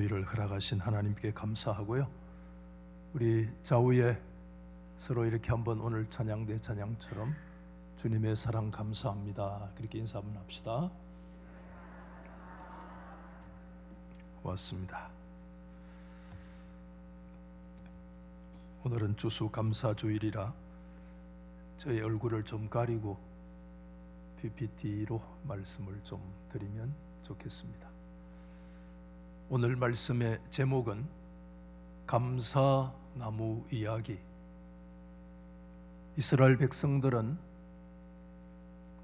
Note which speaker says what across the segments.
Speaker 1: 주일을 허락하신 하나님께 감사하고요. 우리 좌우에 서로 이렇게 한번 오늘 찬양대 찬양처럼 주님의 사랑 감사합니다 그렇게 인사 한번 합시다. 고맙습니다. 오늘은 추수감사주일이라 저의 얼굴을 좀 가리고 PPT로 말씀을 좀 드리면 좋겠습니다. 오늘 말씀의 제목은 감사나무 이야기. 이스라엘 백성들은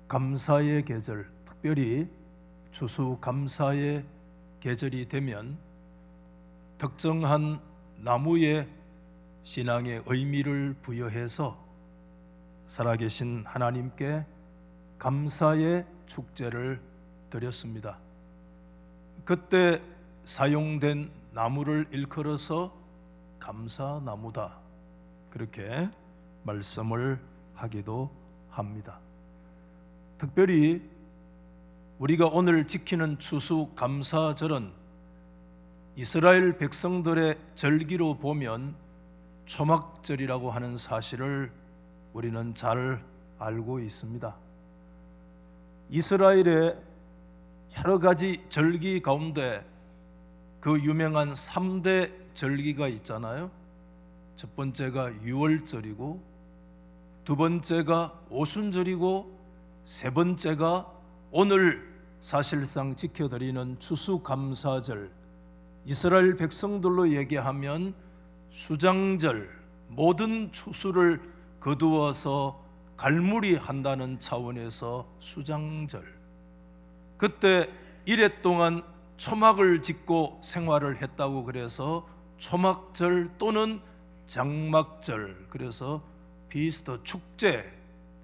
Speaker 1: 감사의 계절, 특별히 추수감사의 계절이 되면 특정한 나무에 신앙의 의미를 부여해서 살아계신 하나님께 감사의 축제를 드렸습니다. 그때 사용된 나무를 일컬어서 감사나무다 그렇게 말씀을 하기도 합니다. 특별히 우리가 오늘 지키는 추수감사절은 이스라엘 백성들의 절기로 보면 초막절이라고 하는 사실을 우리는 잘 알고 있습니다. 이스라엘의 여러 가지 절기 가운데 그 유명한 3대 절기가 있잖아요. 첫 번째가 유월절이고, 두 번째가 오순절이고, 세 번째가 오늘 사실상 지켜드리는 추수감사절, 이스라엘 백성들로 얘기하면 수장절, 모든 추수를 거두어서 갈무리한다는 차원에서 수장절. 그때 이래 동안 초막을 짓고 생활을 했다고 그래서 초막절 또는 장막절, 그래서 비스트 축제,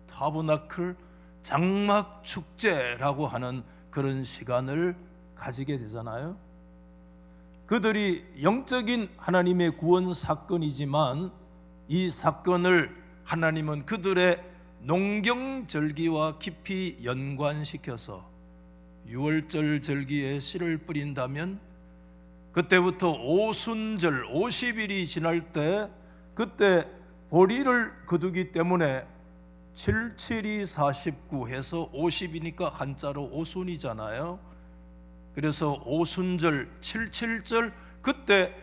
Speaker 1: 타버나클 장막 축제라고 하는 그런 시간을 가지게 되잖아요. 그들이 영적인 하나님의 구원 사건이지만 이 사건을 하나님은 그들의 농경절기와 깊이 연관시켜서 유월절 절기에 씨를 뿌린다면 그때부터 오순절 50일이 지날 때 그때 보리를 거두기 때문에 77이 49 해서 50이니까 한자로 오순이잖아요. 그래서 오순절 77절 그때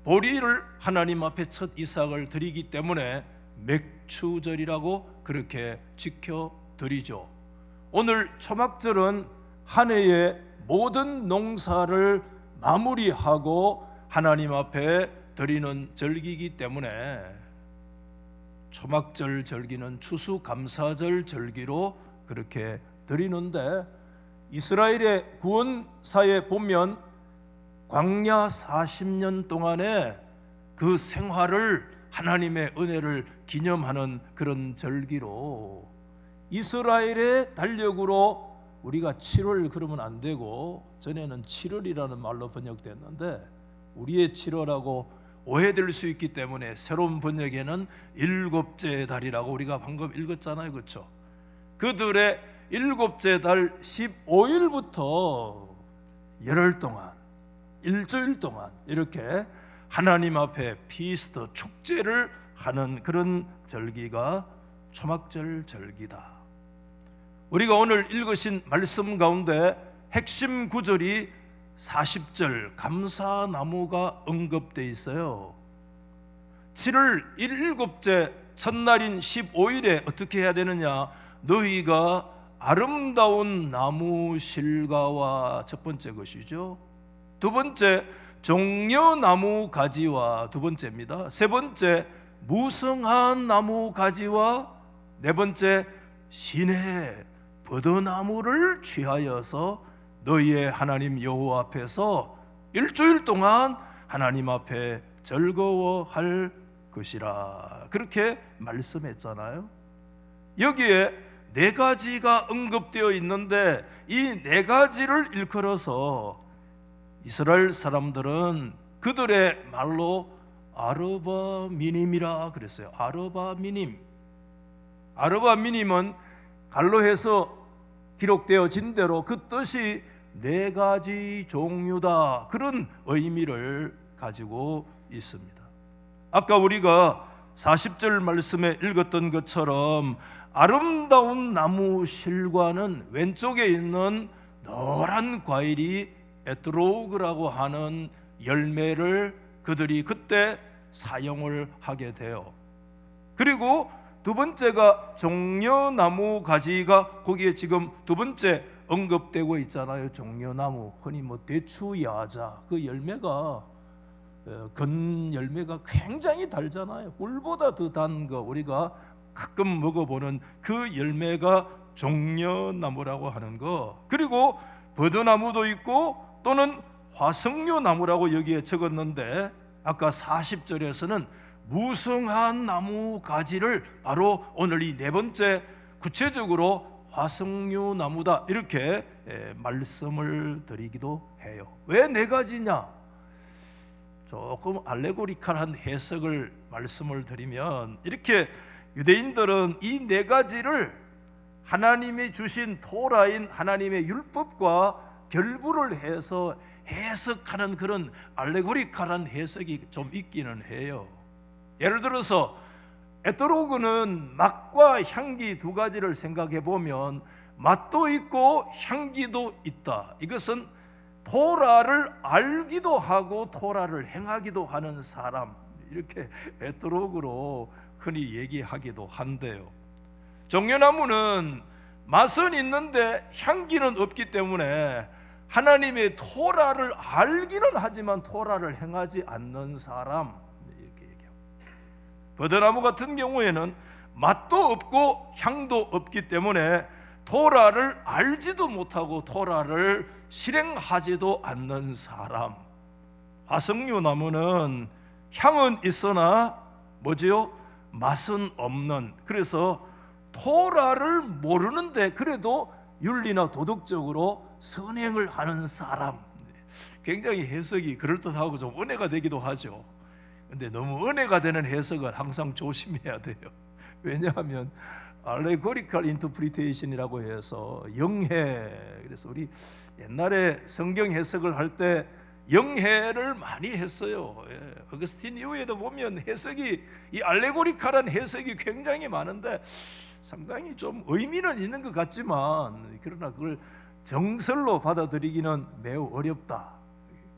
Speaker 1: 보리를 하나님 앞에 첫 이삭을 드리기 때문에 맥추절이라고 그렇게 지켜드리죠. 오늘 초막절은 한 해의 모든 농사를 마무리하고 하나님 앞에 드리는 절기이기 때문에 초막절 절기는 추수감사절 절기로 그렇게 드리는데, 이스라엘의 구원사에 보면 광야 40년 동안의 그 생활을 하나님의 은혜를 기념하는 그런 절기로, 이스라엘의 달력으로 우리가 7월 그러면 안 되고, 전에는 7월이라는 말로 번역됐는데 우리의 7월하고 오해될 수 있기 때문에 새로운 번역에는 일곱째 달이라고 우리가 방금 읽었잖아요, 그렇죠? 그들의 일곱째 달 15일부터 열흘 동안, 일주일 동안 이렇게 하나님 앞에 피스트 축제를 하는 그런 절기가 초막절 절기다. 우리가 오늘 읽으신 말씀 가운데 핵심 구절이 40절 감사나무가 언급되어 있어요. 7월 일곱째 첫날인 15일에 어떻게 해야 되느냐? 너희가 아름다운 나무 실과와 첫 번째 것이죠. 두 번째 종려나무 가지와 두 번째입니다. 세 번째 무성한 나무 가지와 네 번째 시내 버드나무를 취하여서 너희의 하나님 여호와 앞에서 일주일 동안 하나님 앞에 즐거워할 것이라 그렇게 말씀했잖아요. 여기에 네 가지가 언급되어 있는데 이 네 가지를 일컬어서 이스라엘 사람들은 그들의 말로 아르바 미님이라 그랬어요. 아르바 미님. 아르바 미님은 갈로해서 기록되어진 대로 그 뜻이 네 가지 종류다, 그런 의미를 가지고 있습니다. 아까 우리가 40절 말씀에 읽었던 것처럼 아름다운 나무 실과는 왼쪽에 있는 노란 과일이 에트로그라고 하는 열매를 그들이 그때 사용을 하게 돼요. 그리고 두 번째가 종려나무 가지가 거기에 지금 두 번째 언급되고 있잖아요. 종려나무, 흔히 대추야자, 그 열매가 건 열매가 굉장히 달잖아요. 꿀보다 더 단 거 우리가 가끔 먹어보는 그 열매가 종려나무라고 하는 거. 그리고 버드나무도 있고 또는 화석류나무라고 여기에 적었는데 아까 40절에서는 무성한 나무 가지를 바로 오늘 이 네 번째 구체적으로 화석류나무다 이렇게 말씀을 드리기도 해요. 왜 네 가지냐? 조금 알레고리칼한 해석을 말씀을 드리면 이렇게 유대인들은 이 네 가지를 하나님이 주신 토라인 하나님의 율법과 결부를 해서 해석하는 그런 알레고리칼한 해석이 좀 있기는 해요. 예를 들어서 에트로그는 맛과 향기 두 가지를 생각해 보면 맛도 있고 향기도 있다. 이것은 토라를 알기도 하고 토라를 행하기도 하는 사람, 이렇게 에트로그로 흔히 얘기하기도 한데요. 종려나무는 맛은 있는데 향기는 없기 때문에 하나님의 토라를 알기는 하지만 토라를 행하지 않는 사람, 이렇게 얘기해요. 버드나무 같은 경우에는 맛도 없고 향도 없기 때문에 토라를 알지도 못하고 토라를 실행하지도 않는 사람. 화석류나무는 향은 있으나 뭐지요? 맛은 없는, 그래서 토라를 모르는데 그래도 윤리나 도덕적으로 선행을 하는 사람. 굉장히 해석이 그럴듯하고 좀 은혜가 되기도 하죠. 근데 너무 은혜가 되는 해석은 항상 조심해야 돼요. 왜냐하면 알레고리컬 인터프리테이션이라고 해서 영해, 그래서 우리 옛날에 성경 해석을 할 때 영해를 많이 했어요. 어거스틴 이후에도 보면 해석이, 이 알레고리칼한 해석이 굉장히 많은데 상당히 좀 의미는 있는 것 같지만 그러나 그걸 정설로 받아들이기는 매우 어렵다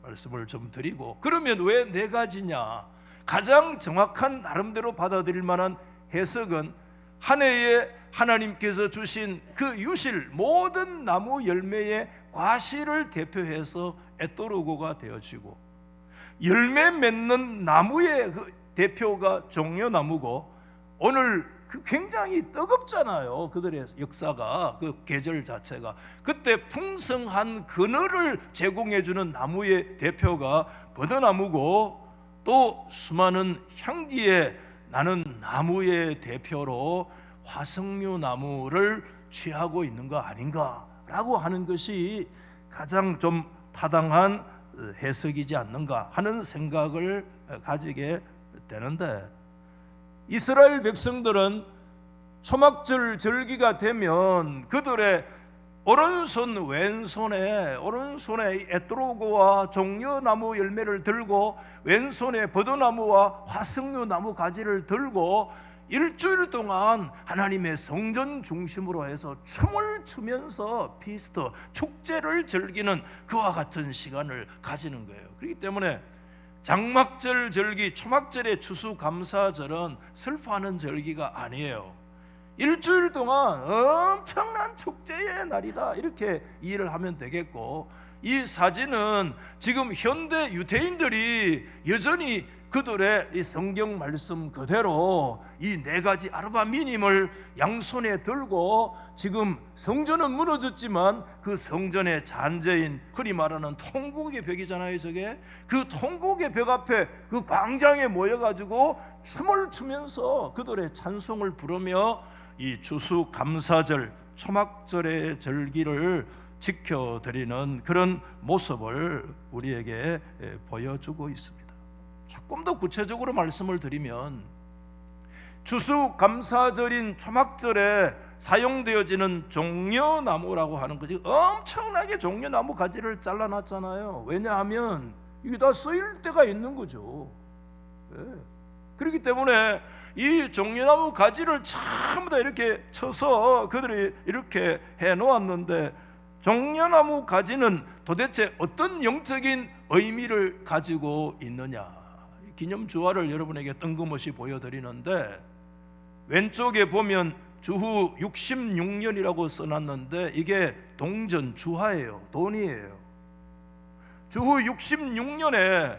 Speaker 1: 말씀을 좀 드리고, 그러면 왜 네 가지냐? 가장 정확한 나름대로 받아들일 만한 해석은 한 해에 하나님께서 주신 그 유실, 모든 나무 열매의 과실을 대표해서 에토로고가 되어지고, 열매 맺는 나무의 그 대표가 종려나무고, 오늘 그 굉장히 뜨겁잖아요. 그들의 역사가, 그 계절 자체가 그때 풍성한 그늘을 제공해주는 나무의 대표가 버드나무고, 또 수많은 향기에 나는 나무의 대표로 화석류 나무를 취하고 있는 거 아닌가라고 하는 것이 가장 좀 타당한 해석이지 않는가 하는 생각을 가지게 되는데, 이스라엘 백성들은 초막절 절기가 되면 그들의 오른손 왼손에 에트로그와 종려나무 열매를 들고 왼손에 버드나무와 화석류 나무 가지를 들고 일주일 동안 하나님의 성전 중심으로 해서 춤을 추면서 피스트, 축제를 즐기는 그와 같은 시간을 가지는 거예요. 그렇기 때문에 장막절 절기, 초막절의 추수감사절은 슬퍼하는 절기가 아니에요. 일주일 동안 엄청난 축제의 날이다, 이렇게 이해를 하면 되겠고, 이 사진은 지금 현대 유대인들이 여전히 그들의 이 성경 말씀 그대로 이 네 가지 아르바 미님을 양손에 들고, 지금 성전은 무너졌지만 그 성전의 잔재인, 흔히 말하는 통곡의 벽이잖아요. 저게 그 통곡의 벽 앞에 그 광장에 모여가지고 춤을 추면서 그들의 찬송을 부르며 이 추수감사절, 초막절의 절기를 지켜드리는 그런 모습을 우리에게 보여주고 있습니다. 조금 더 구체적으로 말씀을 드리면, 추수감사절인 초막절에 사용되어지는 종려나무라고 하는 거지. 엄청나게 종려나무 가지를 잘라놨잖아요. 왜냐하면 이게 다 쓰일 때가 있는 거죠. 네. 그렇기 때문에 이 종려나무 가지를 전부 다 이렇게 쳐서 그들이 이렇게 해놓았는데, 종려나무 가지는 도대체 어떤 영적인 의미를 가지고 있느냐, 기념주화를 여러분에게 뜬금없이 보여드리는데, 왼쪽에 보면 주후 66년이라고 써놨는데 이게 동전 주화예요. 돈이에요. 주후 66년에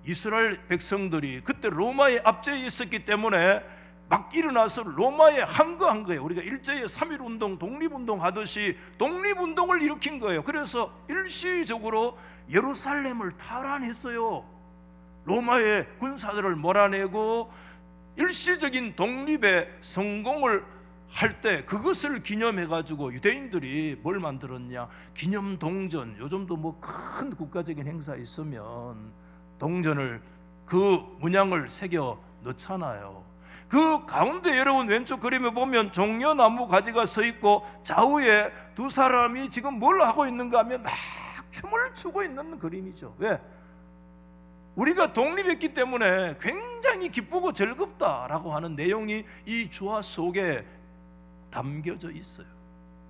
Speaker 1: 이스라엘 백성들이 그때 로마에 압제해 있었기 때문에 막 일어나서 로마에 항거한 거예요. 우리가 일제의 3.1운동, 독립운동 하듯이 독립운동을 일으킨 거예요. 그래서 일시적으로 예루살렘을 탈환했어요. 로마의 군사들을 몰아내고 일시적인 독립의 성공을 할 때 그것을 기념해 가지고 유대인들이 뭘 만들었냐, 기념 동전. 요즘도 뭐 큰 국가적인 행사 있으면 동전을 그 문양을 새겨 넣잖아요. 그 가운데 여러분 왼쪽 그림에 보면 종려나무 가지가 서 있고 좌우에 두 사람이 지금 뭘 하고 있는가 하면 막 춤을 추고 있는 그림이죠. 왜? 우리가 독립했기 때문에 굉장히 기쁘고 즐겁다라고 하는 내용이 이 주화 속에 담겨져 있어요.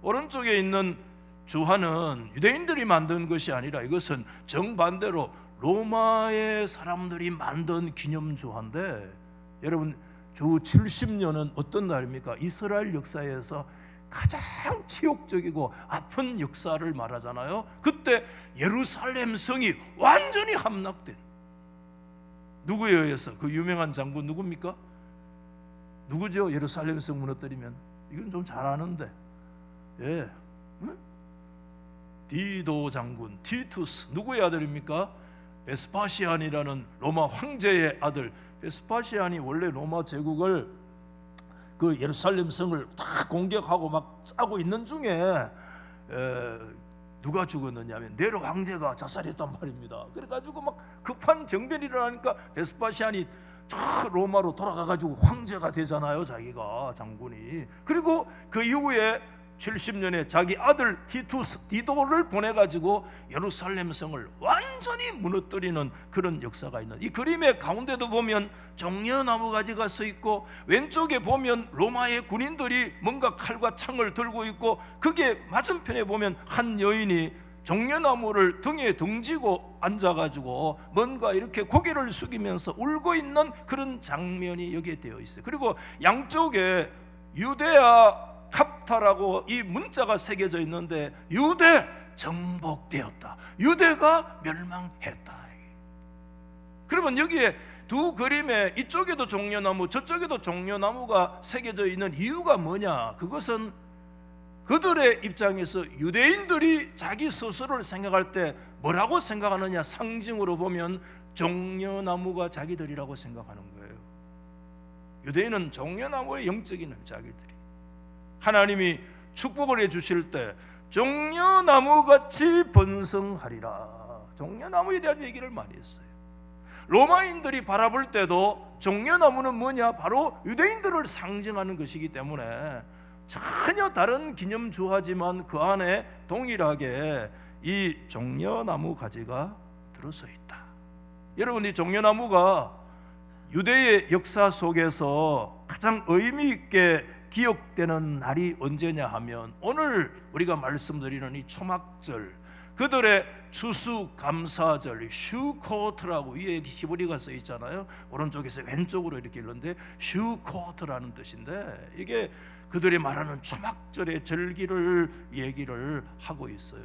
Speaker 1: 오른쪽에 있는 주화는 유대인들이 만든 것이 아니라 이것은 정반대로 로마의 사람들이 만든 기념주화인데, 여러분 주 70년은 어떤 날입니까? 이스라엘 역사에서 가장 치욕적이고 아픈 역사를 말하잖아요. 그때 예루살렘 성이 완전히 함락된, 누구에 의해서? 그 유명한 장군 누굽니까? 누구죠? 예루살렘 성 무너뜨리면 이건 좀 잘 아는데, 예, 응? 디도 장군 티투스. 누구의 아들입니까? 베스파시안이라는 로마 황제의 아들. 베스파시안이 원래 로마 제국을 그 예루살렘 성을 다 공격하고 막 짜고 있는 중에 누가 죽었느냐면 네로 황제가 자살했단 말입니다. 그래가지고 막 급한 정변이 일어나니까 베스파시안이 로마로 돌아가가지고 황제가 되잖아요, 자기가 장군이. 그리고 그 이후에 70년에 자기 아들 티투스 디도를 보내가지고 예루살렘 성을 완전히 무너뜨리는 그런 역사가 있는, 이 그림의 가운데도 보면 종려나무 가지가 서 있고, 왼쪽에 보면 로마의 군인들이 뭔가 칼과 창을 들고 있고, 그게 맞은편에 보면 한 여인이 종려나무를 등에 등지고 앉아가지고 뭔가 이렇게 고개를 숙이면서 울고 있는 그런 장면이 여기에 되어 있어요. 그리고 양쪽에 유대아 캅타라고 이 문자가 새겨져 있는데, 유대 정복되었다, 유대가 멸망했다. 그러면 여기에 두 그림에 이쪽에도 종려나무 저쪽에도 종려나무가 새겨져 있는 이유가 뭐냐? 그것은 그들의 입장에서 유대인들이 자기 스스로를 생각할 때 뭐라고 생각하느냐, 상징으로 보면 종려나무가 자기들이라고 생각하는 거예요. 유대인은 종려나무의 영적인 자기들이, 하나님이 축복을 해주실 때 종려나무같이 번성하리라, 종려나무에 대한 얘기를 많이 했어요. 로마인들이 바라볼 때도 종려나무는 뭐냐? 바로 유대인들을 상징하는 것이기 때문에 전혀 다른 기념주화지만 그 안에 동일하게 이 종려나무 가지가 들어서 있다. 여러분, 이 종려나무가 유대의 역사 속에서 가장 의미 있게 기억되는 날이 언제냐 하면, 오늘 우리가 말씀드리는 이 초막절, 그들의 추수감사절, 슈코트라고 위에 히브리가 써 있잖아요. 오른쪽에서 왼쪽으로 이렇게 읽는데 슈코트라는 뜻인데, 이게 그들이 말하는 초막절의 절기를 얘기를 하고 있어요.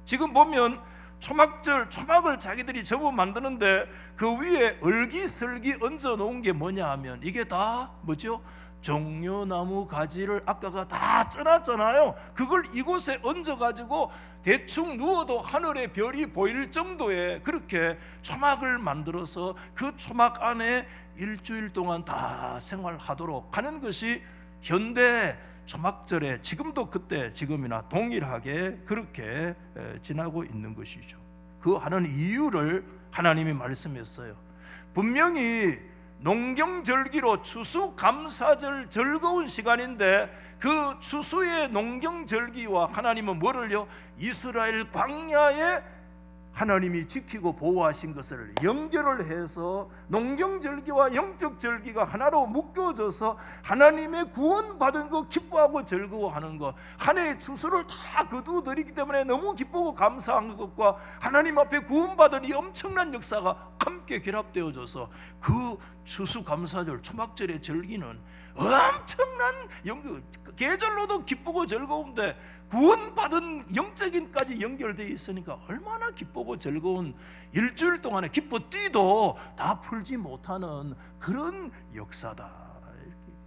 Speaker 1: 지금 보면 초막절, 초막을 자기들이 접어 만드는데 그 위에 얼기설기 얹어 놓은 게 뭐냐 하면, 이게 다 뭐죠? 종려나무 가지를 아까가 다 쪄놨잖아요. 그걸 이곳에 얹어가지고 대충 누워도 하늘의 별이 보일 정도의 그렇게 초막을 만들어서 그 초막 안에 일주일 동안 다 생활하도록 하는 것이 현대 초막절에 지금도 그때 지금이나 동일하게 그렇게 지나고 있는 것이죠. 그 하는 이유를 하나님이 말씀했어요. 분명히 농경절기로 추수감사절 즐거운 시간인데 그 추수의 농경절기와 하나님은 뭐를요? 이스라엘 광야에 하나님이 지키고 보호하신 것을 연결을 해서 농경절기와 영적절기가 하나로 묶여져서 하나님의 구원받은 거 기뻐하고 즐거워하는 것, 한 해의 추수를 다 거두어드리기 때문에 너무 기쁘고 감사한 것과 하나님 앞에 구원받은 이 엄청난 역사가 함께 결합되어져서 그 추수감사절 초막절의 절기는 엄청난 계절로도 기쁘고 즐거운데 구원받은 영적인까지 연결되어 있으니까 얼마나 기쁘고 즐거운, 일주일 동안에 기뻐 뛰도 다 풀지 못하는 그런 역사다.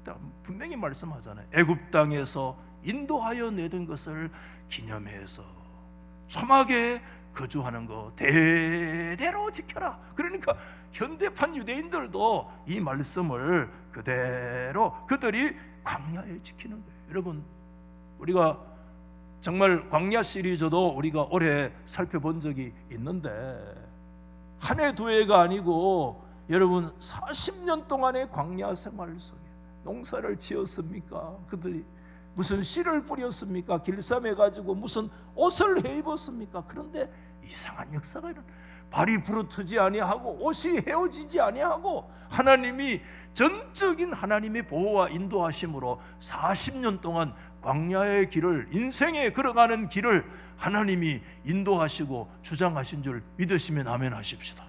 Speaker 1: 이렇게 분명히 말씀하잖아요. 애굽 땅에서 인도하여 내던 것을 기념해서 초막에 거주하는 거 대대로 지켜라. 그러니까 현대판 유대인들도 이 말씀을 그대로 그들이 광야에 지키는 거예요. 여러분, 우리가 정말 광야 시리즈도 우리가 올해 살펴본 적이 있는데 한 해 두 해가 아니고 여러분 40년 동안의 광야 생활 속에 농사를 지었습니까? 그들이 무슨 씨를 뿌렸습니까? 길쌈해가지고 무슨 옷을 해 입었습니까? 그런데 이상한 역사가 일어나. 발이 부르트지 아니하고 옷이 헤어지지 아니하고 하나님이 전적인 하나님의 보호와 인도하심으로 40년 동안 광야의 길을, 인생에 걸어가는 길을 하나님이 인도하시고 주장하신 줄 믿으시면 아멘 하십시다.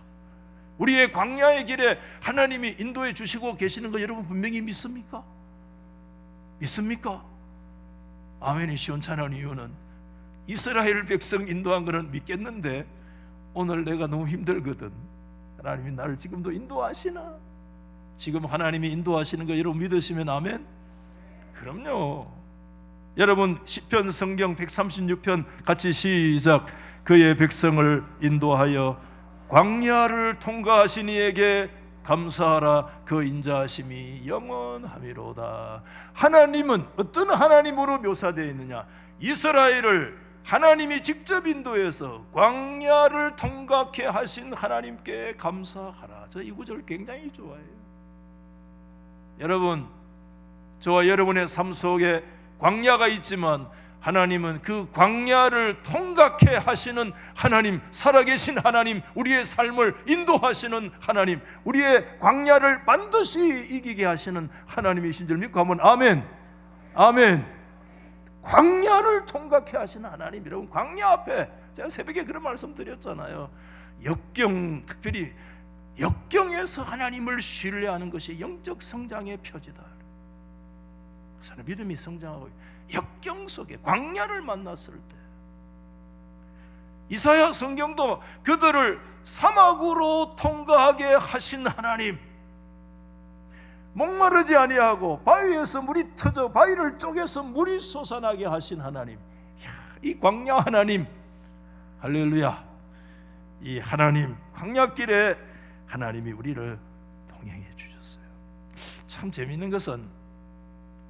Speaker 1: 우리의 광야의 길에 하나님이 인도해 주시고 계시는 거 여러분 분명히 믿습니까? 믿습니까? 아멘이 시원찮은 이유는 이스라엘 백성 인도한 거는 믿겠는데 오늘 내가 너무 힘들거든. 하나님이 나를 지금도 인도하시나? 지금 하나님이 인도하시는 거 여러분 믿으시면 아멘? 그럼요. 여러분 시편 성경 136편 같이 시작. 그의 백성을 인도하여 광야를 통과하신 이에게 감사하라. 그 인자하심이 영원하미로다. 하나님은 어떤 하나님으로 묘사되어 있느냐? 이스라엘을 하나님이 직접 인도해서 광야를 통과케 하신 하나님께 감사하라. 저 이 구절 굉장히 좋아해요. 여러분, 저와 여러분의 삶 속에 광야가 있지만 하나님은 그 광야를 통과케 하시는 하나님, 살아계신 하나님, 우리의 삶을 인도하시는 하나님, 우리의 광야를 반드시 이기게 하시는 하나님이신 줄 믿고 한번 아멘. 아멘. 광야를 통과케 하시는 하나님. 여러분, 광야 앞에 제가 새벽에 그런 말씀 드렸잖아요. 역경, 특별히 역경에서 하나님을 신뢰하는 것이 영적 성장의 표지다. 그래서 믿음이 성장하고 역경 속에 광야를 만났을 때 이사야 성경도 그들을 사막으로 통과하게 하신 하나님, 목마르지 아니하고 바위에서 물이 터져 바위를 쪼개서 물이 솟아나게 하신 하나님. 이 광야 하나님, 할렐루야. 이 하나님, 광야길에 하나님이 우리를 동행해 주셨어요. 참 재미있는 것은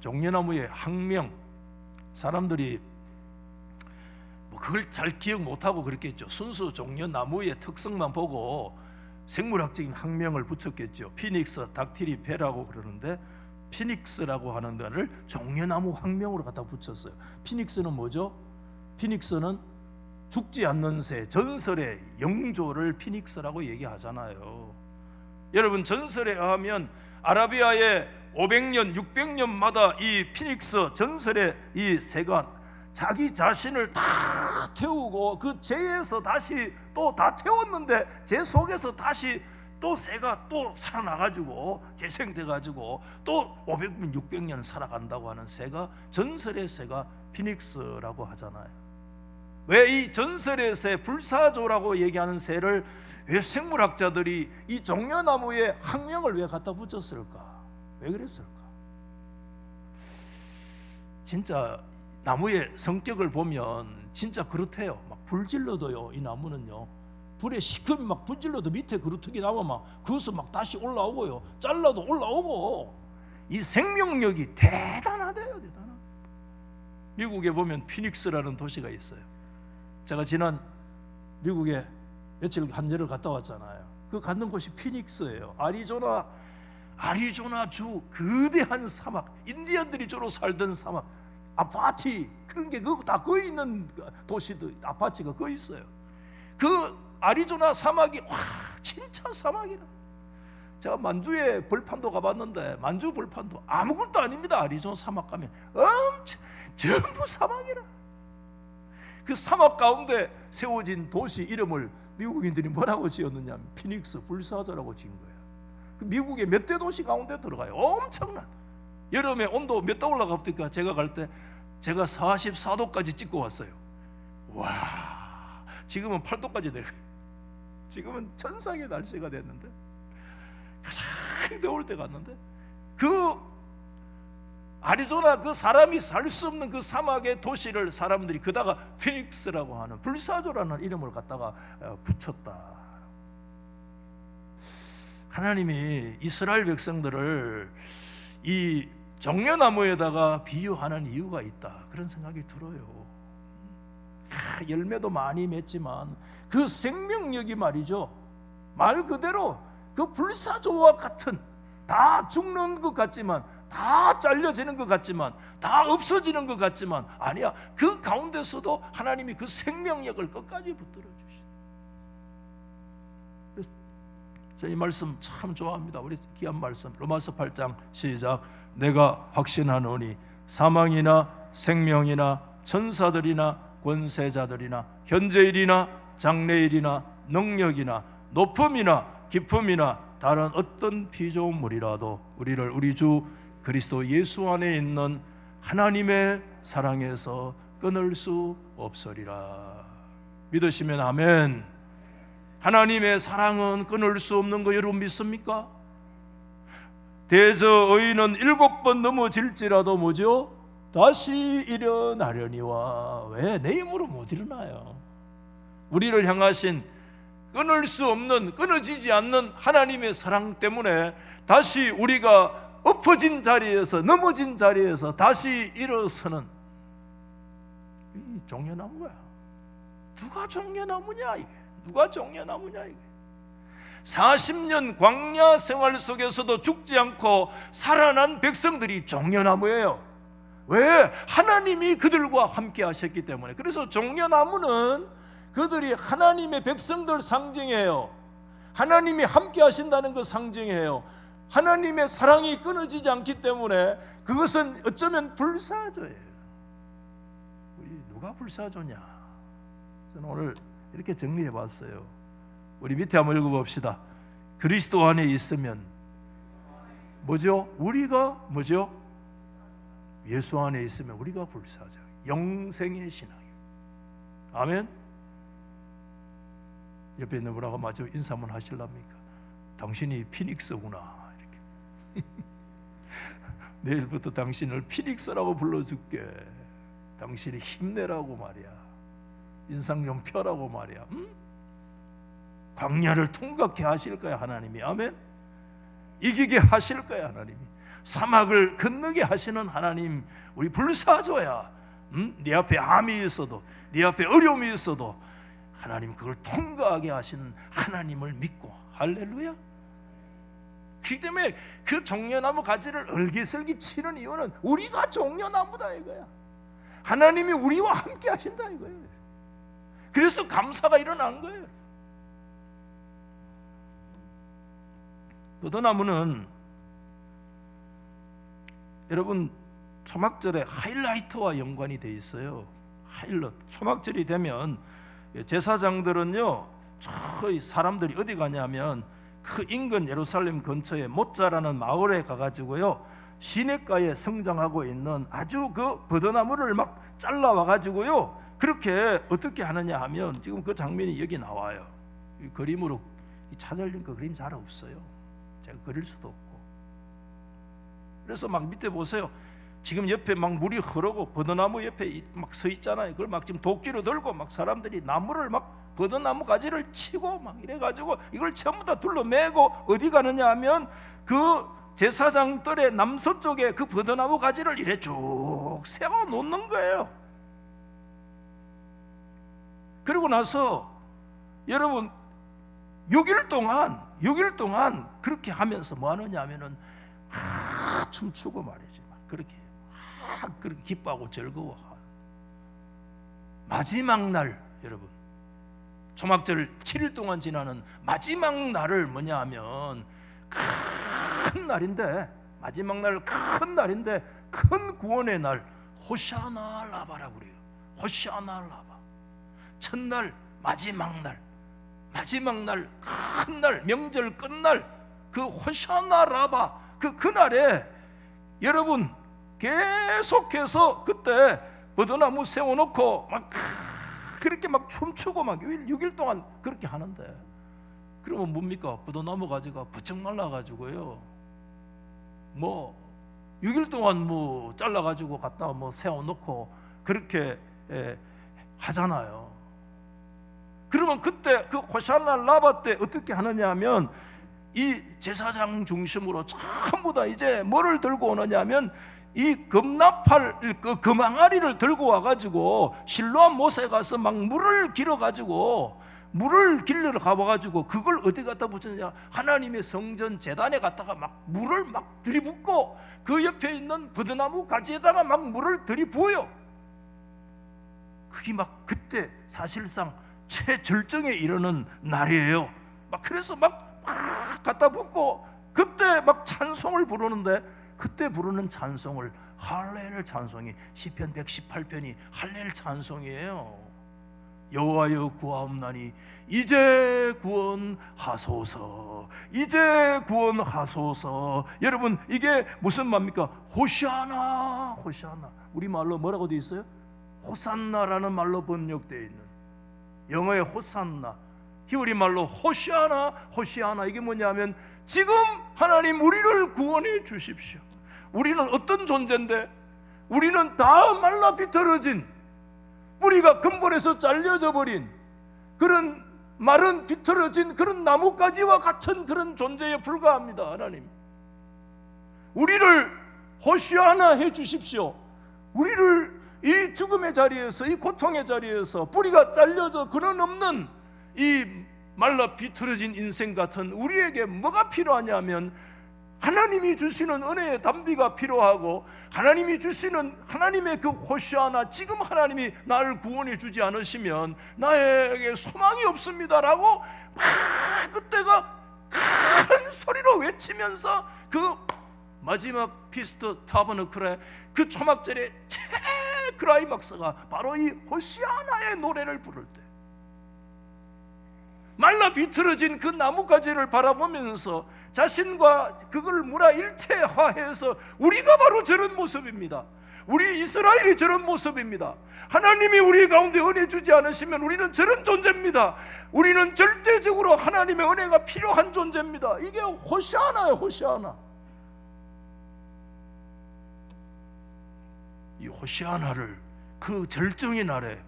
Speaker 1: 종려나무의 학명, 사람들이 뭐 그걸 잘 기억 못하고 그랬겠죠. 순수 종려나무의 특성만 보고 생물학적인 학명을 붙였겠죠. 피닉스, 닥티리, 배라고 그러는데 피닉스라고 하는 거를 종려나무 학명으로 갖다 붙였어요. 피닉스는 뭐죠? 피닉스는 죽지 않는 새, 전설의 영조를 피닉스라고 얘기하잖아요. 여러분, 전설에 의하면 아라비아의 500년, 600년마다 이 피닉스 전설의 이 새가 자기 자신을 다 태우고 그 재에서 다시 또 다 태웠는데 재 속에서 다시 또 새가 또 살아나가지고 재생돼가지고 또 500년, 600년 살아간다고 하는 새가, 전설의 새가 피닉스라고 하잖아요. 왜 이 전설의 새, 불사조라고 얘기하는 새를 왜 생물학자들이 이 종려나무에 학명을 왜 갖다 붙였을까? 왜 그랬을까? 진짜 나무의 성격을 보면 진짜 그렇대요. 막 불질러도요, 이 나무는요, 불에 시커면 막 불질러도 밑에 그루터기 나와 막 그것은 막 다시 올라오고요, 잘라도 올라오고, 이 생명력이 대단하대요, 대단하. 미국에 보면 피닉스라는 도시가 있어요. 제가 지난 미국에 며칠 한여를 갔다 왔잖아요. 그 갔는 곳이 피닉스예요. 아리조나 아리조나주 거대한 사막, 인디언들이 주로 살던 사막, 아파치 그런 게 다 거기 있는 도시들, 아파치가 거기 있어요. 그 아리조나 사막이 진짜 사막이라. 제가 만주에 벌판도 가봤는데 만주 벌판도 아무것도 아닙니다. 아리조나 사막 가면 엄청 전부 사막이라. 그 사막 가운데 세워진 도시 이름을 미국인들이 뭐라고 지었느냐 하면 피닉스 불사조라고 지은 거예요. 그 미국의 몇 대 도시 가운데 들어가요. 엄청난. 여름에 온도 몇 도 올라갑니까? 제가 갈 때 제가 44도까지 찍고 왔어요. 와, 지금은 8도까지 내려가요. 지금은 천상의 날씨가 됐는데 가장 더울 때 갔는데 그 아리조나 그 사람이 살 수 없는 그 사막의 도시를 사람들이 그다가 피닉스라고 하는 불사조라는 이름을 갖다가 붙였다. 하나님이 이스라엘 백성들을 이 정려나무에다가 비유하는 이유가 있다, 그런 생각이 들어요. 열매도 많이 맺지만 그 생명력이 말이죠, 말 그대로 그 불사조와 같은, 다 죽는 것 같지만, 다 잘려지는 것 같지만, 다 없어지는 것 같지만 아니야. 그 가운데서도 하나님이 그 생명력을 끝까지 붙들어 주시다. 저는 이 말씀 참 좋아합니다. 우리 귀한 말씀 로마서 8장 시작. 내가 확신하노니 사망이나 생명이나 천사들이나 권세자들이나 현재일이나 장래일이나 능력이나 높음이나 깊음이나 다른 어떤 피조물이라도 우리를 우리 주 그리스도 예수 안에 있는 하나님의 사랑에서 끊을 수 없으리라. 믿으시면 아멘. 하나님의 사랑은 끊을 수 없는 거 여러분 믿습니까? 대저 의인은 7번 넘어질지라도 뭐죠? 다시 일어나려니와. 왜? 내 힘으로 못 일어나요. 우리를 향하신 끊을 수 없는, 끊어지지 않는 하나님의 사랑 때문에 다시 우리가 엎어진 자리에서, 넘어진 자리에서 다시 일어서는 이 종려나무야. 누가 종려나무냐 이게? 누가 종려나무냐 이게? 40년 광야 생활 속에서도 죽지 않고 살아난 백성들이 종려나무예요. 왜? 하나님이 그들과 함께 하셨기 때문에. 그래서 종려나무는 그들이 하나님의 백성들 상징이에요. 하나님이 함께 하신다는 거 상징이에요. 하나님의 사랑이 끊어지지 않기 때문에 그것은 어쩌면 불사조예요. 우리 누가 불사조냐? 저는 오늘 이렇게 정리해 봤어요. 우리 밑에 한번 읽어봅시다. 그리스도 안에 있으면 뭐죠? 우리가 뭐죠? 예수 안에 있으면 우리가 불사조, 영생의 신앙이에요. 아멘. 옆에 있는 분하고 마저 인사 한번 하실랍니까? 당신이 피닉스구나 이렇게. 내일부터 당신을 피닉스라고 불러줄게. 당신이 힘내라고 말이야. 인상 좀 펴라고 말이야. 응? 광야를 통과케 하실 거야 하나님이. 아멘. 이기게 하실 거야 하나님이. 사막을 건너게 하시는 하나님, 우리 불사조야. 네 앞에 암이 있어도, 네 앞에 어려움이 있어도 하나님 그걸 통과하게 하시는 하나님을 믿고. 할렐루야. 그렇기 때문에 그 종려나무 가지를 얼기설기 치는 이유는 우리가 종려나무다 이거야. 하나님이 우리와 함께 하신다 이거예요. 그래서 감사가 일어난 거예요. 포도나무는 여러분 초막절에 하일라이트와 연관이 돼 있어요. 하일럿. 초막절이 되면 제사장들은요, 저희 사람들이 어디 가냐면 그 인근 예루살렘 근처에 모짜라는 마을에 가가지고요, 시냇가에 성장하고 있는 아주 그 버드나무를 막 잘라와 가지고요, 그렇게 어떻게 하느냐 하면 지금 그 장면이 여기 나와요. 이 그림으로 찾아올린 그 그림 잘 없어요. 제가 그릴 수도 없고. 그래서 막 밑에 보세요. 지금 옆에 막 물이 흐르고 버드나무 옆에 막 서 있잖아요. 그걸 막 지금 도끼로 들고 막 사람들이 나무를 막 버드나무 가지를 치고 막 이래가지고 이걸 전부 다 둘러매고 어디 가느냐 하면 그 제사장들의 남서쪽에 그 버드나무 가지를 이래 쭉 세워 놓는 거예요. 그리고 나서 여러분 6일 동안 그렇게 하면서 뭐 하느냐 하면은 춤추고 말이지. 그렇게 기뻐하고 즐거워하고. 마지막 날, 여러분, 초막절 7일 동안 지나는 마지막 날을 뭐냐 하면 큰 날인데, 마지막 날 큰 날인데, 큰 구원의 날, 호샤나 라바라고 그래요. 호샤나 라바. 첫날, 마지막 날, 큰 날, 명절 끝날, 그 호샤나 라바, 그날에 여러분 계속해서 그때 버드나무 세워놓고 막 그렇게 막 춤추고 막 6일 동안 그렇게 하는데, 그러면 뭡니까? 버드나무 가지가 부쩍 말라가지고요, 뭐 6일 동안 뭐 잘라가지고 갖다 뭐 세워놓고 그렇게 하잖아요. 그러면 그때 그 호샤나 라바 때 어떻게 하느냐 하면, 이 제사장 중심으로 전부 다 이제 뭐를 들고 오느냐 하면, 이 금나팔, 그 금항아리를 들고 와가지고 실로암 못에 가서 막 물을 길어가지고, 물을 길러 가봐가지고 그걸 어디 갖다 붙였냐, 하나님의 성전 제단에 갖다가 막 물을 막 들이붓고 그 옆에 있는 버드나무 가지에다가 막 물을 들이부어요. 그게 막 그때 사실상 최절정에 이르는 날이에요. 막 그래서 막 갖다 붓고 그때 막 찬송을 부르는데, 그때 부르는 찬송을 할렐 찬송이 시편 118편이 할렐 찬송이에요. 여호와여 구하옵나니 이제 구원하소서, 이제 구원하소서. 여러분, 이게 무슨 말입니까? 호시아나, 호시아나. 우리말로 뭐라고 되어 있어요? 호산나라는 말로 번역되어 있는, 영어의 호산나, 히브리 말로 호시아나, 호시아나. 이게 뭐냐면, 지금 하나님 우리를 구원해 주십시오. 우리는 어떤 존재인데, 우리는 다 말라 비틀어진, 뿌리가 근본에서 잘려져 버린 그런 마른 비틀어진 그런 나뭇가지와 같은 그런 존재에 불과합니다. 하나님, 우리를 호시아나 해 주십시오. 우리를 이 죽음의 자리에서, 이 고통의 자리에서, 뿌리가 잘려져 그런 없는 이 말라 비틀어진 인생 같은 우리에게 뭐가 필요하냐면, 하나님이 주시는 은혜의 담비가 필요하고, 하나님이 주시는 하나님의 그 호시아나, 지금 하나님이 나를 구원해 주지 않으시면 나에게 소망이 없습니다라고 막 그때가 큰 소리로 외치면서, 그 마지막 피스트 타버너클의 그 초막절의 최크라이막스가 바로 이 호시아나의 노래를 부를 때, 말라 비틀어진 그 나뭇가지를 바라보면서 자신과 그걸 문화일체화해서, 우리가 바로 저런 모습입니다. 우리 이스라엘이 저런 모습입니다. 하나님이 우리 가운데 은혜 주지 않으시면 우리는 저런 존재입니다. 우리는 절대적으로 하나님의 은혜가 필요한 존재입니다. 이게 호시아나예요, 호시아나. 이 호시아나를, 그 절정의 날에,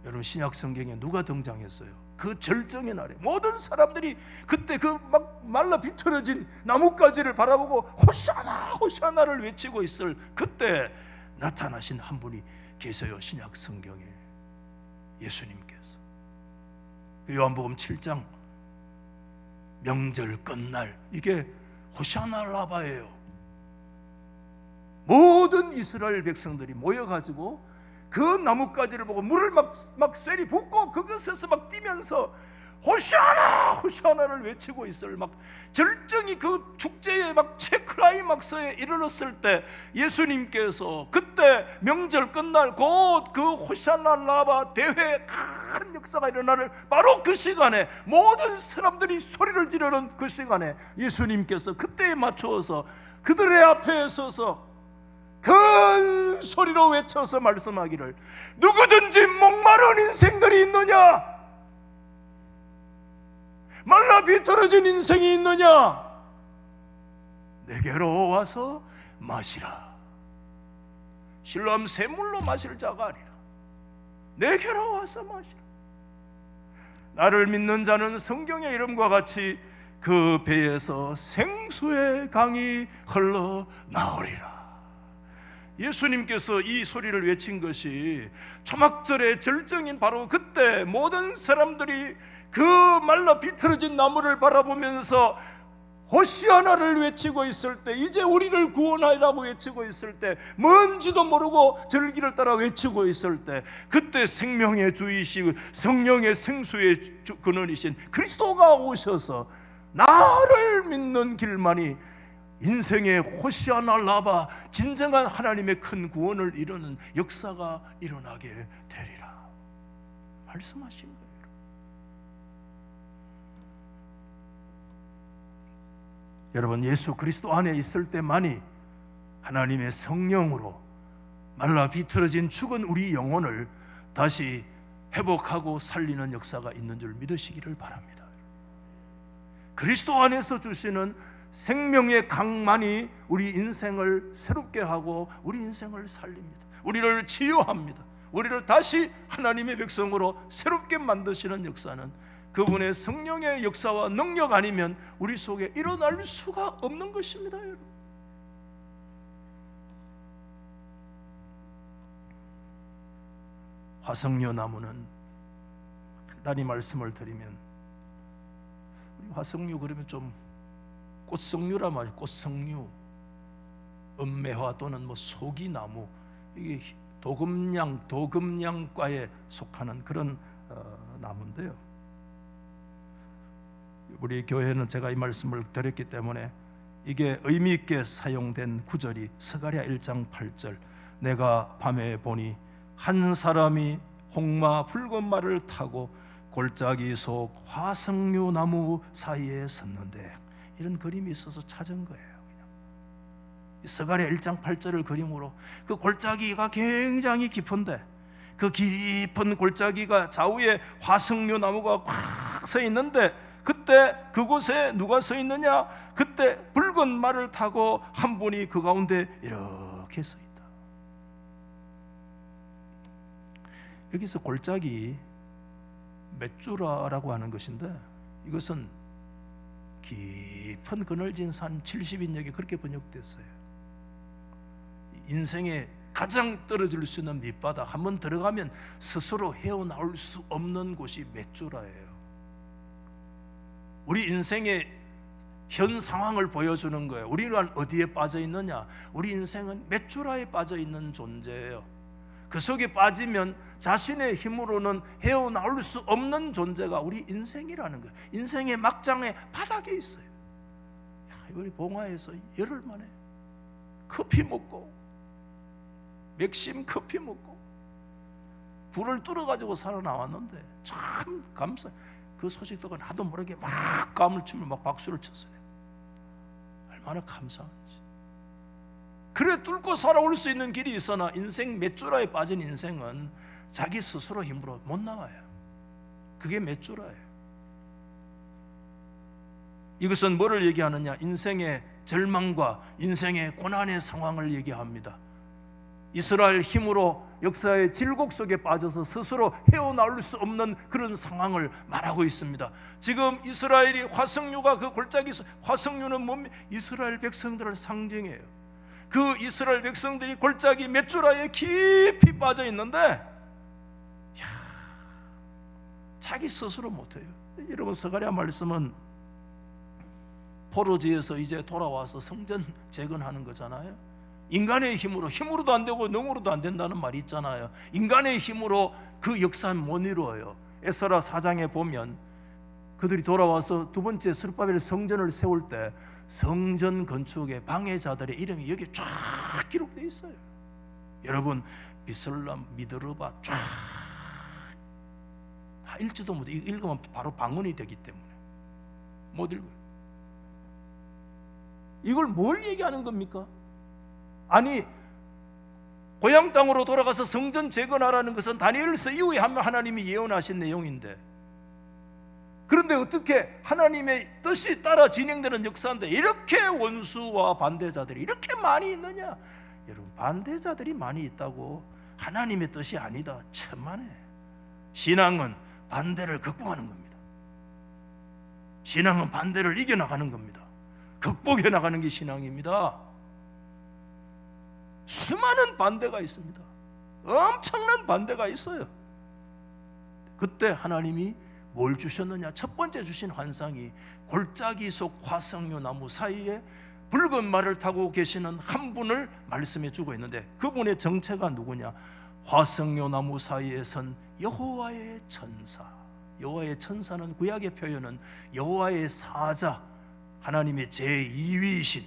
Speaker 1: 여러분 신약 성경에 누가 등장했어요? 그 절정의 날에 모든 사람들이 그때 그 막 말라 비틀어진 나뭇가지를 바라보고 호시아나, 호시아나를 외치고 있을 그때 나타나신 한 분이 계세요. 신약 성경에 예수님께서. 요한복음 7장 명절 끝날, 이게 호시아나 라바예요. 모든 이스라엘 백성들이 모여가지고 그 나뭇가지를 보고 물을 막 쇠리 붓고 그것에서 막 뛰면서 호시아나, 호시아나를 외치고 있을, 막 절정이 그 축제의 막 최클라이막스에 이르렀을 때, 예수님께서 그때 명절 끝날 곧 그 호시아나 라바 대회 큰 역사가 일어나는 바로 그 시간에, 모든 사람들이 소리를 지르는 그 시간에 예수님께서 그때에 맞추어서 그들의 앞에 서서 큰 소리로 외쳐서 말씀하기를, 누구든지 목마른 인생들이 있느냐, 말라 비틀어진 인생이 있느냐, 내게로 와서 마시라. 실로암 샘물로 마실 자가 아니라 내게로 와서 마시라. 나를 믿는 자는 성경의 이름과 같이 그 배에서 생수의 강이 흘러나오리라. 예수님께서 이 소리를 외친 것이 초막절의 절정인 바로 그때 모든 사람들이 그 말라 비틀어진 나무를 바라보면서 호시아나를 외치고 있을 때, 이제 우리를 구원하라고 외치고 있을 때, 뭔지도 모르고 절기를 따라 외치고 있을 때, 그때 생명의 주이시고 성령의 생수의 근원이신 그리스도가 오셔서 나를 믿는 길만이 인생의 호시아나 라바, 진정한 하나님의 큰 구원을 이루는 역사가 일어나게 되리라 말씀하신 거예요. 여러분, 예수 그리스도 안에 있을 때만이 하나님의 성령으로 말라 비틀어진 죽은 우리 영혼을 다시 회복하고 살리는 역사가 있는 줄 믿으시기를 바랍니다. 그리스도 안에서 주시는 생명의 강만이 우리 인생을 새롭게 하고 우리 인생을 살립니다. 우리를 치유합니다. 우리를 다시 하나님의 백성으로 새롭게 만드시는 역사는 그분의 성령의 역사와 능력 아니면 우리 속에 일어날 수가 없는 것입니다. 여러분, 화석류 나무는 간단히 말씀을 드리면, 우리 화석류 그러면 좀 꽃석류란 말이에요. 꽃석류, 은매화 또는 소기나무, 이게 도금냥과에 속하는 그런 나무인데요. 우리 교회는 제가 이 말씀을 드렸기 때문에 이게 의미 있게 사용된 구절이 스가랴 1장 8절, 내가 밤에 보니 한 사람이 홍마 붉은 말을 타고 골짜기 속 화석류 나무 사이에 섰는데, 이런 그림이 있어서 찾은 거예요. 스가랴 1장 8절을 그림으로, 그 골짜기가 굉장히 깊은데 그 깊은 골짜기가 좌우에 화석류 나무가 꽉 서 있는데, 그때 그곳에 누가 서 있느냐? 그때 붉은 말을 타고 한 분이 그 가운데 이렇게 서 있다. 여기서 골짜기 맷주라라고 하는 것인데, 이것은 깊은 그늘진 산 70인역이 그렇게 번역됐어요. 인생에 가장 떨어질 수 있는 밑바닥, 한번 들어가면 스스로 헤어나올 수 없는 곳이 맷주라예요. 우리 인생의 현 상황을 보여주는 거예요. 우리는 어디에 빠져 있느냐? 우리 인생은 맷주라에 빠져 있는 존재예요. 그 속에 빠지면 자신의 힘으로는 헤어나올 수 없는 존재가 우리 인생이라는 거예요. 인생의 막장의 바닥에 있어요. 우리 봉화에서 열흘 만에 커피 먹고, 맥심 커피 먹고 불을 뚫어가지고 살아나왔는데 참 감사해요. 그 소식 듣고 나도 모르게 막 감을 치며 막 박수를 쳤어요. 얼마나 감사한지. 그래 뚫고 살아올 수 있는 길이 있으나 인생 맷주라에 빠진 인생은 자기 스스로 힘으로 못 나와요. 그게 맷주라예요. 이것은 뭐를 얘기하느냐? 인생의 절망과 인생의 고난의 상황을 얘기합니다. 이스라엘 힘으로 역사의 질곡 속에 빠져서 스스로 헤어나올 수 없는 그런 상황을 말하고 있습니다. 지금 이스라엘이 화석류가 그 골짜기, 화석류는 뭡니까? 이스라엘 백성들을 상징해요. 그 이스라엘 백성들이 골짜기 맷주라에 깊이 빠져 있는데, 자기 스스로 못해요. 여러분, 스가랴 말씀은 포로지에서 이제 돌아와서 성전 재건하는 거잖아요. 인간의 힘으로도 안 되고 능으로도 안 된다는 말이 있잖아요. 인간의 힘으로 그 역사는 못 이루어요. 에스라 4장에 보면 그들이 돌아와서 두 번째 스룹바벨 성전을 세울 때 성전 건축의 방해자들의 이름이 여기 쫙 기록되어 있어요. 여러분, 비슬람, 미드르바 쫙 다 읽지도 못해. 읽으면 바로 방언이 되기 때문에 못 읽어요. 이걸 뭘 얘기하는 겁니까? 아니, 고향 땅으로 돌아가서 성전 재건하라는 것은 다니엘서 이후에 하나님이 예언하신 내용인데, 그런데 어떻게 하나님의 뜻이 따라 진행되는 역사인데 이렇게 원수와 반대자들이 이렇게 많이 있느냐? 여러분, 반대자들이 많이 있다고 하나님의 뜻이 아니다. 천만에. 신앙은 반대를 극복하는 겁니다. 신앙은 반대를 이겨나가는 겁니다. 극복해 나가는 게 신앙입니다. 수많은 반대가 있습니다. 엄청난 반대가 있어요. 그때 하나님이 뭘 주셨느냐? 첫 번째 주신 환상이 골짜기 속 화석류 나무 사이에 붉은 말을 타고 계시는 한 분을 말씀해 주고 있는데, 그분의 정체가 누구냐? 화석류 나무 사이에 선 여호와의 천사. 여호와의 천사는 구약의 표현은 여호와의 사자, 하나님의 제2위이신,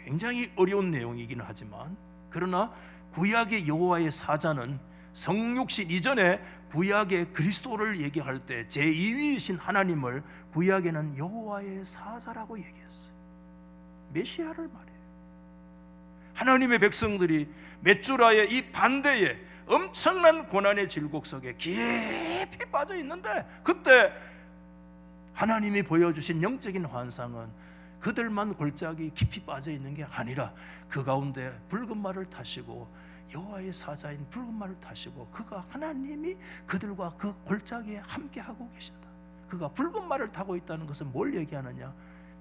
Speaker 1: 굉장히 어려운 내용이긴 하지만, 그러나 구약의 여호와의 사자는 성육신 이전에 구약의 그리스도를 얘기할 때 제2위이신 하나님을 구약에는 여호와의 사자라고 얘기했어요. 메시아를 말해요. 하나님의 백성들이 мет주라의 이 반대에 엄청난 고난의 질곡 속에 깊이 빠져 있는데, 그때 하나님이 보여주신 영적인 환상은 그들만 골짜기 깊이 빠져 있는 게 아니라 그 가운데 붉은 말을 타시고 여호와의 사자인 붉은 말을 타시고, 그가 하나님이 그들과 그 골짜기에 함께하고 계신다. 그가 붉은 말을 타고 있다는 것은 뭘 얘기하느냐?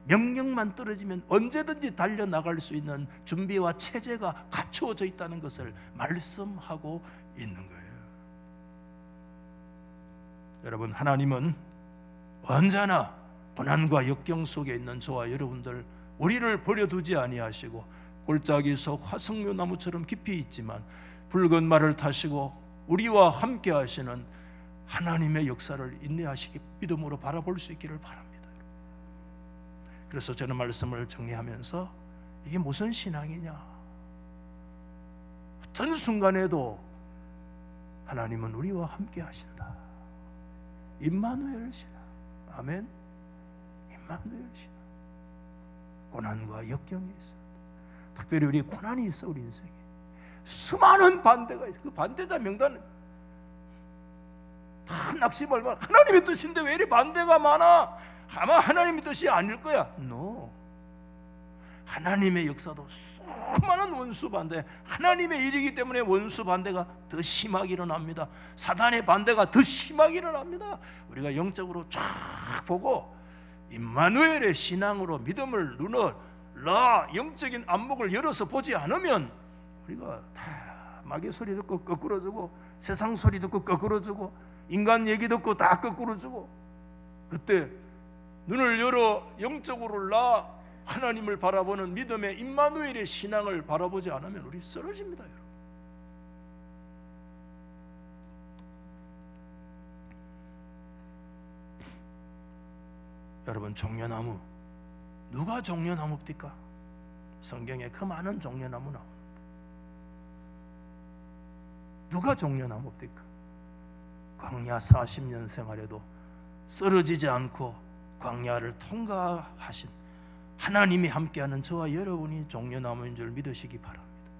Speaker 1: 명령만 떨어지면 언제든지 달려나갈 수 있는 준비와 체제가 갖추어져 있다는 것을 말씀하고 있는 거예요. 여러분, 하나님은 언제나 고난과 역경 속에 있는 저와 여러분들, 우리를 버려두지 아니하시고 골짜기 속 화석류 나무처럼 깊이 있지만 붉은 말을 타시고 우리와 함께 하시는 하나님의 역사를 인내하시기 믿음으로 바라볼 수 있기를 바랍니다. 그래서 저는 말씀을 정리하면서 이게 무슨 신앙이냐? 어떤 순간에도 하나님은 우리와 함께 하신다. 임마누엘 신앙. 아멘. 임마누엘 신앙. 고난과 역경이 있습니다. 특별히 우리 고난이 있어. 우리 인생에 수많은 반대가 있어. 그 반대자 명단은 다 낙심할만. 하나님의 뜻인데 왜 이리 반대가 많아? 아마 하나님의 뜻이 아닐 거야. No. 하나님의 역사도 수많은 원수 반대, 하나님의 일이기 때문에 원수 반대가 더 심하게 일어납니다. 사단의 반대가 더 심하게 일어납니다. 우리가 영적으로 쫙 보고 임마누엘의 신앙으로 믿음을 눈을 영적인 안목을 열어서 보지 않으면 우리가 다 마귀 소리 듣고 거꾸로 주고, 세상 소리 듣고 거꾸로 주고, 인간 얘기 듣고 다 거꾸로 주고, 그때 눈을 열어 영적으로 하나님을 바라보는 믿음의 임마누엘의 신앙을 바라보지 않으면 우리 쓰러집니다. 여러분, 종려나무, 누가 종려나무입니까? 성경에 그 많은 종려나무 나오는데 누가 종려나무입니까? 광야 40년 생활에도 쓰러지지 않고 광야를 통과하신 하나님이 함께하는 저와 여러분이 종려나무인 줄 믿으시기 바랍니다.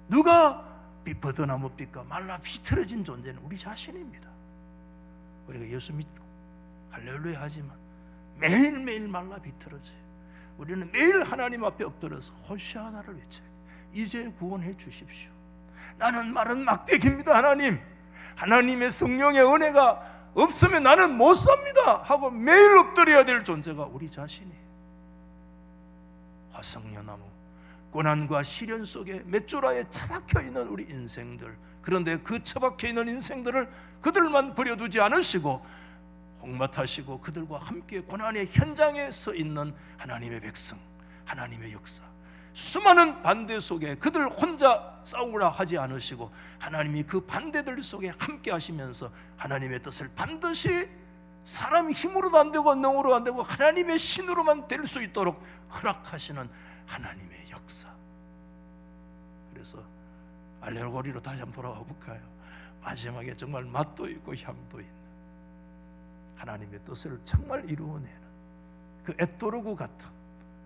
Speaker 1: 누가 비퍼더나무입니까? 말라 비틀어진 존재는 우리 자신입니다. 우리가 예수 믿고 할렐루야 하지만 매일매일 말라 비틀어져요. 우리는 매일 하나님 앞에 엎드려서 호시아나를 외쳐요. 이제 구원해 주십시오. 나는 마른 막대기입니다. 하나님, 하나님의 성령의 은혜가 없으면 나는 못 삽니다 하고 매일 엎드려야 될 존재가 우리 자신이에요. 화석려나무, 고난과 시련 속에 맷조라에 처박혀 있는 우리 인생들, 그런데 그 처박혀 있는 인생들을 그들만 버려두지 않으시고 홍마타시고 그들과 함께 고난의 현장에 서 있는 하나님의 백성, 하나님의 역사, 수많은 반대 속에 그들 혼자 싸우라 하지 않으시고 하나님이 그 반대들 속에 함께 하시면서 하나님의 뜻을 반드시 사람 힘으로도 안 되고 능으로 안 되고 하나님의 신으로만 될 수 있도록 허락하시는 하나님의 역사. 그래서 알레고리로 다시 한번 돌아와 볼까요? 마지막에 정말 맛도 있고 향도 있는 하나님의 뜻을 정말 이루어내는 그 에토르고 같은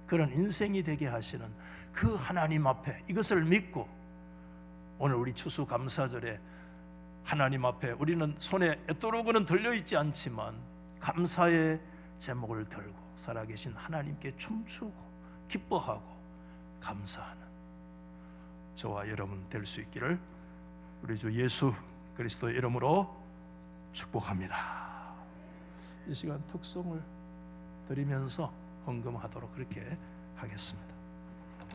Speaker 1: 그런 인생이 되게 하시는 그 하나님 앞에 이것을 믿고, 오늘 우리 추수감사절에 하나님 앞에 우리는 손에 에토르고는 들려있지 않지만 감사의 제목을 들고 살아계신 하나님께 춤추고 기뻐하고 감사하는 저와 여러분 될 수 있기를 우리 주 예수 그리스도의 이름으로 축복합니다. 이 시간 특성을 드리면서 헌금하도록 그렇게 하겠습니다.